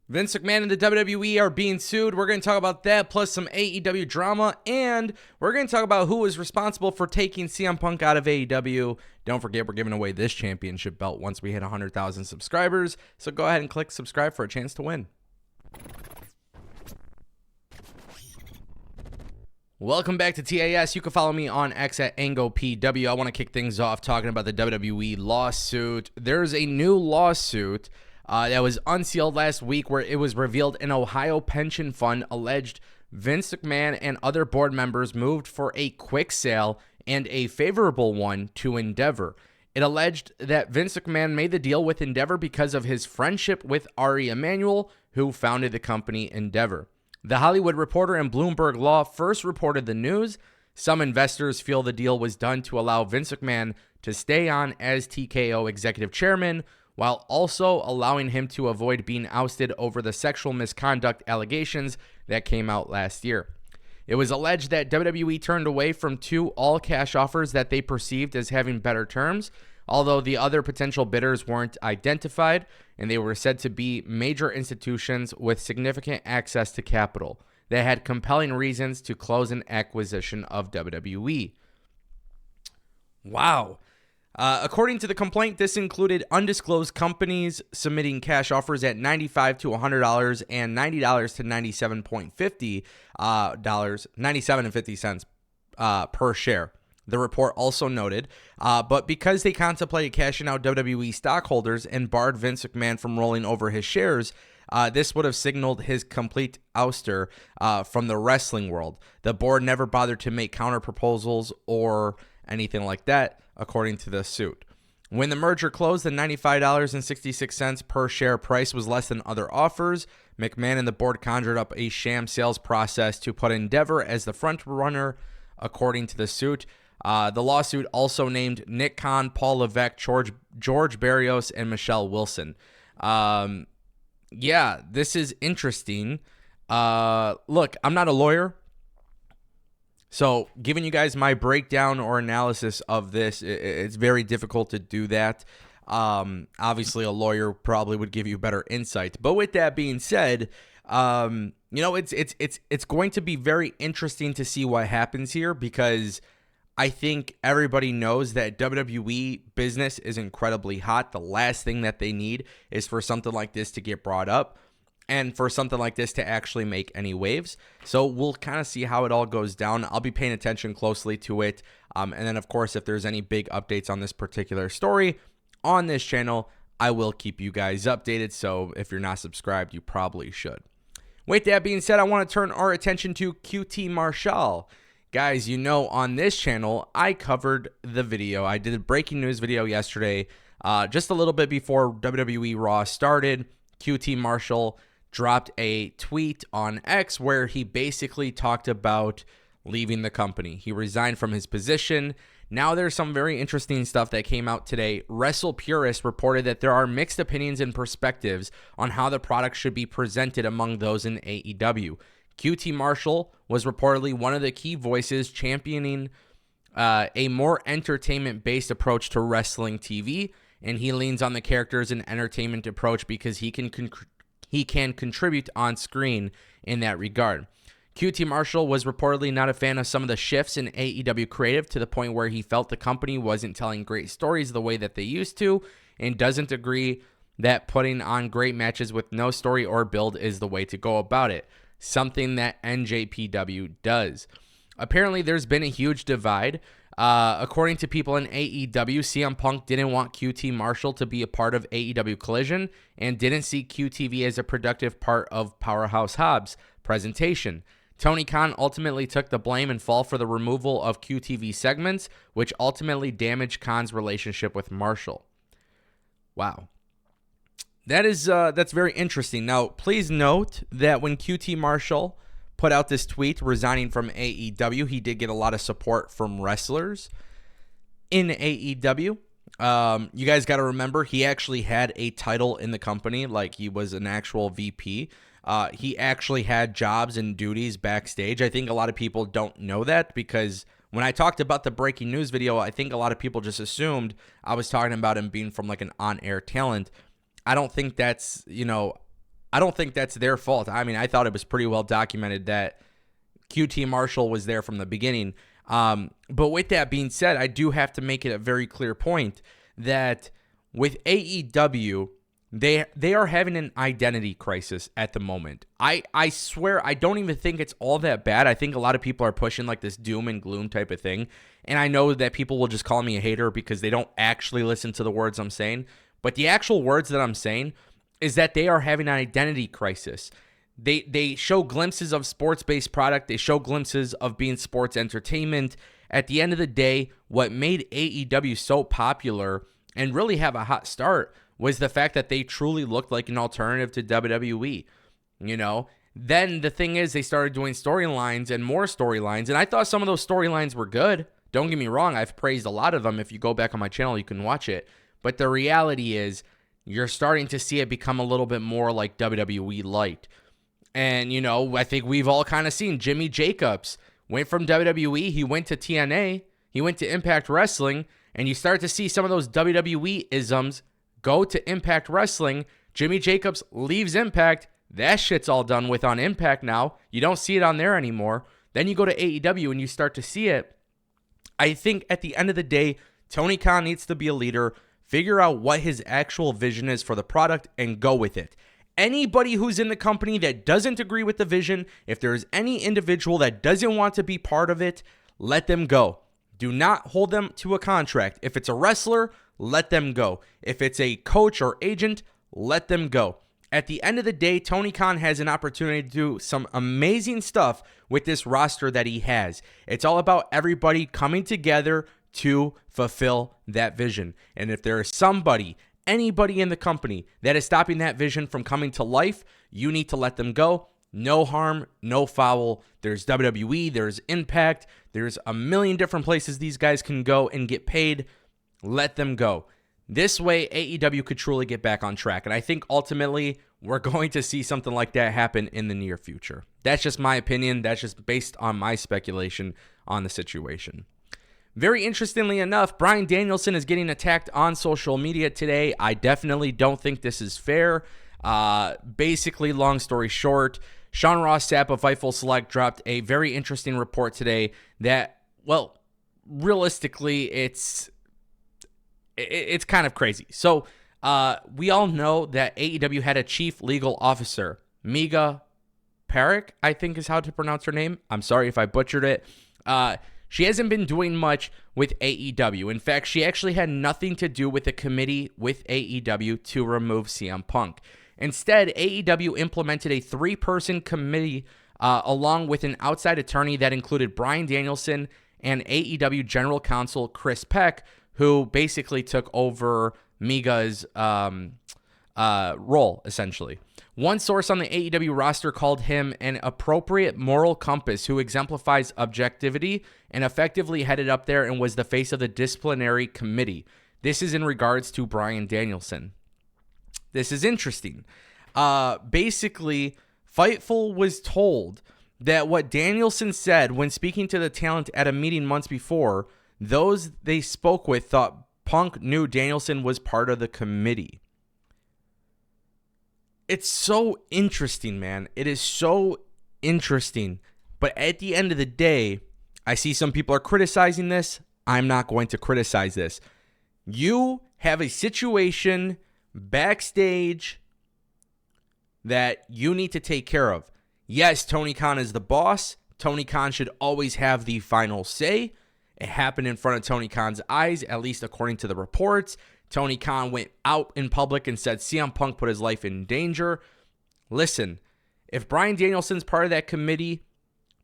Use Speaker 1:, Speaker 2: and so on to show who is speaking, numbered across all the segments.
Speaker 1: Vince McMahon and the WWE are being sued. We're going to talk about that, plus some AEW drama, and we're going to talk about who was responsible for taking CM Punk out of AEW. Don't forget, we're giving away this championship belt once we hit 100,000 subscribers, so go ahead and click subscribe for a chance to win. Welcome back to TAS. You can follow me on X at Ango PW. I want to kick things off talking about the WWE lawsuit. There's a new lawsuit that was unsealed last week where it was revealed an Ohio pension fund alleged Vince McMahon and other board members moved for a quick sale and a favorable one to Endeavor. It alleged that Vince McMahon made the deal with Endeavor because of his friendship with Ari Emanuel, who founded the company Endeavor. The Hollywood Reporter and Bloomberg Law first reported the news. Some investors feel the deal was done to allow Vince McMahon to stay on as TKO executive chairman, while also allowing him to avoid being ousted over the sexual misconduct allegations that came out last year. It was alleged that WWE turned away from two all-cash offers that they perceived as having better terms, although the other potential bidders weren't identified, and they were said to be major institutions with significant access to capital. They had compelling reasons to close an acquisition of WWE. Wow. According to the complaint, this included undisclosed companies submitting cash offers at $95 to $100 and $90 to $97.50 $97.50 per share. The report also noted, but because they contemplated cashing out WWE stockholders and barred Vince McMahon from rolling over his shares, this would have signaled his complete ouster from the wrestling world. The board never bothered to make counter proposals or anything like that, according to the suit. When the merger closed, the $95.66 per share price was less than other offers. McMahon and the board conjured up a sham sales process to put Endeavor as the front runner, according to the suit. The lawsuit also named Nick Khan, Paul Levesque, George Barrios, and Michelle Wilson. Yeah, this is interesting. Look, I'm not a lawyer, so giving you guys my breakdown or analysis of this, it's very difficult to do that. Obviously, a lawyer probably would give you better insight. But with that being said, it's going to be very interesting to see what happens here, because I think everybody knows that WWE business is incredibly hot. The last thing that they need is for something like this to get brought up and for something like this to actually make any waves. So we'll kind of see how it all goes down. I'll be paying attention closely to it. And then, of course, if there's any big updates on this particular story on this channel, I will keep you guys updated. So if you're not subscribed, you probably should. With that being said, I want to turn our attention to QT Marshall. Guys, you know, on this channel, I covered the video. I did a breaking news video yesterday, just a little bit before WWE Raw started. QT Marshall dropped a tweet on X where he basically talked about leaving the company. He resigned from his position. Now there's some very interesting stuff that came out today. Wrestle Purist reported that there are mixed opinions and perspectives on how the product should be presented among those in AEW. QT Marshall was reportedly one of the key voices championing a more entertainment-based approach to wrestling TV, and he leans on the characters and entertainment approach because he can contribute on screen in that regard. QT Marshall was reportedly not a fan of some of the shifts in AEW creative, to the point where he felt the company wasn't telling great stories the way that they used to, and doesn't agree that putting on great matches with no story or build is the way to go about it, something that NJPW does. Apparently, there's been a huge divide. According to people in AEW, CM Punk didn't want QT Marshall to be a part of AEW Collision and didn't see QTV as a productive part of Powerhouse Hobbs' presentation. Tony Khan ultimately took the blame and fall for the removal of QTV segments, which ultimately damaged Khan's relationship with Marshall. Wow. That's very interesting. Now, please note that when QT Marshall put out this tweet resigning from AEW, he did get a lot of support from wrestlers in AEW. You guys got to remember, he actually had a title in the company, like he was an actual VP. He actually had jobs and duties backstage. I think a lot of people don't know that, because when I talked about the breaking news video, I think a lot of people just assumed I was talking about him being from like an on-air talent. I don't think that's, I don't think that's their fault. I mean, I thought it was pretty well documented that QT Marshall was there from the beginning. But with that being said, I do have to make it a very clear point that with AEW, they are having an identity crisis at the moment. I swear, I don't even think it's all that bad. I think a lot of people are pushing like this doom and gloom type of thing. And I know that people will just call me a hater because they don't actually listen to the words I'm saying. But the actual words that I'm saying is that they are having an identity crisis. They show glimpses of sports-based product. They show glimpses of being sports entertainment. At the end of the day, what made AEW so popular and really have a hot start was the fact that they truly looked like an alternative to WWE. You know, then the thing is they started doing storylines and more storylines, and I thought some of those storylines were good. Don't get me wrong, I've praised a lot of them. If you go back on my channel, you can watch it. But the reality is you're starting to see it become a little bit more like WWE light. And, you know, I think we've all kind of seen Jimmy Jacobs went from WWE, he went to TNA, he went to Impact Wrestling, and you start to see some of those WWE isms go to Impact Wrestling. Jimmy Jacobs leaves Impact. That shit's all done with on Impact now. You don't see it on there anymore. Then you go to AEW and you start to see it. I think at the end of the day, Tony Khan needs to be a leader, figure out what his actual vision is for the product, and go with it. Anybody who's in the company that doesn't agree with the vision, if there's any individual that doesn't want to be part of it, let them go. Do not hold them to a contract. If it's a wrestler, let them go. If it's a coach or agent, let them go. At the end of the day, Tony Khan has an opportunity to do some amazing stuff with this roster that he has. It's all about everybody coming together to fulfill that vision. And if there is anybody in the company that is stopping that vision from coming to life, you need to let them go. No harm, no foul. There's WWE, there's Impact, there's a million different places these guys can go and get paid. Let them go. This way, AEW could truly get back on track. And I think ultimately, we're going to see something like that happen in the near future. That's just my opinion. That's just based on my speculation on the situation. Very interestingly enough, Bryan Danielson is getting attacked on social media today. I definitely don't think this is fair. Basically, long story short, Sean Ross Sapp of Fightful Select dropped a very interesting report today that, well, realistically, it's kind of crazy. So we all know that AEW had a chief legal officer, Miga Parekh, I think is how to pronounce her name. I'm sorry if I butchered it. She hasn't been doing much with AEW. In fact, she actually had nothing to do with the committee with AEW to remove CM Punk. Instead, AEW implemented a 3-person committee along with an outside attorney that included Bryan Danielson and AEW General Counsel Chris Peck, who basically took over Miga's role, essentially. One source on the AEW roster called him an appropriate moral compass who exemplifies objectivity and effectively headed up there and was the face of the disciplinary committee. This is in regards to Bryan Danielson. This is interesting. Basically, Fightful was told that what Danielson said when speaking to the talent at a meeting months before, those they spoke with thought Punk knew Danielson was part of the committee. It's so interesting, man. It is so interesting. But at the end of the day, I see some people are criticizing this. I'm not going to criticize this. You have a situation backstage that you need to take care of. Yes, Tony Khan is the boss. Tony Khan should always have the final say. It happened in front of Tony Khan's eyes, at least according to the reports. Tony Khan went out in public and said CM Punk put his life in danger. Listen, if Bryan Danielson's part of that committee,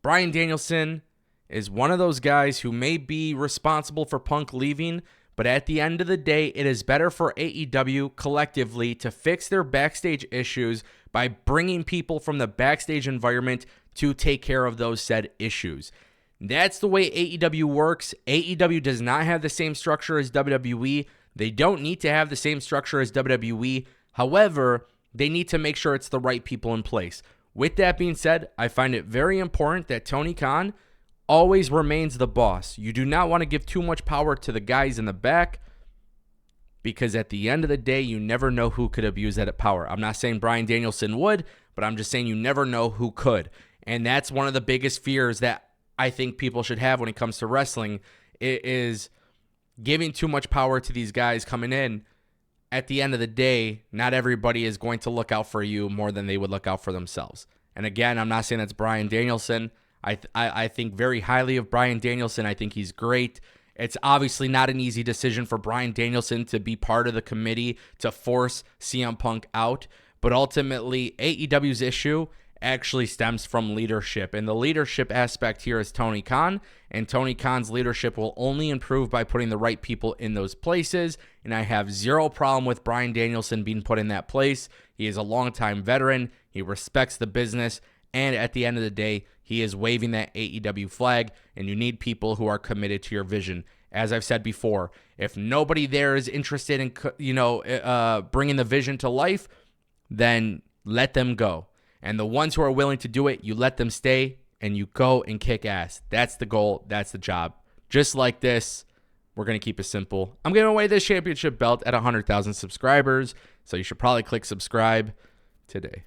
Speaker 1: Bryan Danielson is one of those guys who may be responsible for Punk leaving, but at the end of the day, it is better for AEW collectively to fix their backstage issues by bringing people from the backstage environment to take care of those said issues. That's the way AEW works. AEW does not have the same structure as WWE. They don't need to have the same structure as WWE. However, they need to make sure it's the right people in place. With that being said, I find it very important that Tony Khan always remains the boss. You do not want to give too much power to the guys in the back. because at the end of the day, you never know who could abuse that power. I'm not saying Bryan Danielson would, but I'm just saying you never know who could. And that's one of the biggest fears that I think people should have when it comes to wrestling, is giving too much power to these guys coming in. At the end of the day, not everybody is going to look out for you more than they would look out for themselves. And again, I'm not saying that's Bryan Danielson. I think very highly of Bryan Danielson. I think he's great. It's obviously not an easy decision for Bryan Danielson to be part of the committee to force CM Punk out. But ultimately, AEW's issue actually stems from leadership. And the leadership aspect here is Tony Khan. And Tony Khan's leadership will only improve by putting the right people in those places. And I have zero problem with Bryan Danielson being put in that place. He is a longtime veteran. He respects the business. And at the end of the day, he is waving that AEW flag, and you need people who are committed to your vision. As I've said before, if nobody there is interested in, bringing the vision to life, then let them go. And the ones who are willing to do it, you let them stay, and you go and kick ass. That's the goal. That's the job. Just like this, we're going to keep it simple. I'm giving away this championship belt at 100,000 subscribers, so you should probably click subscribe today.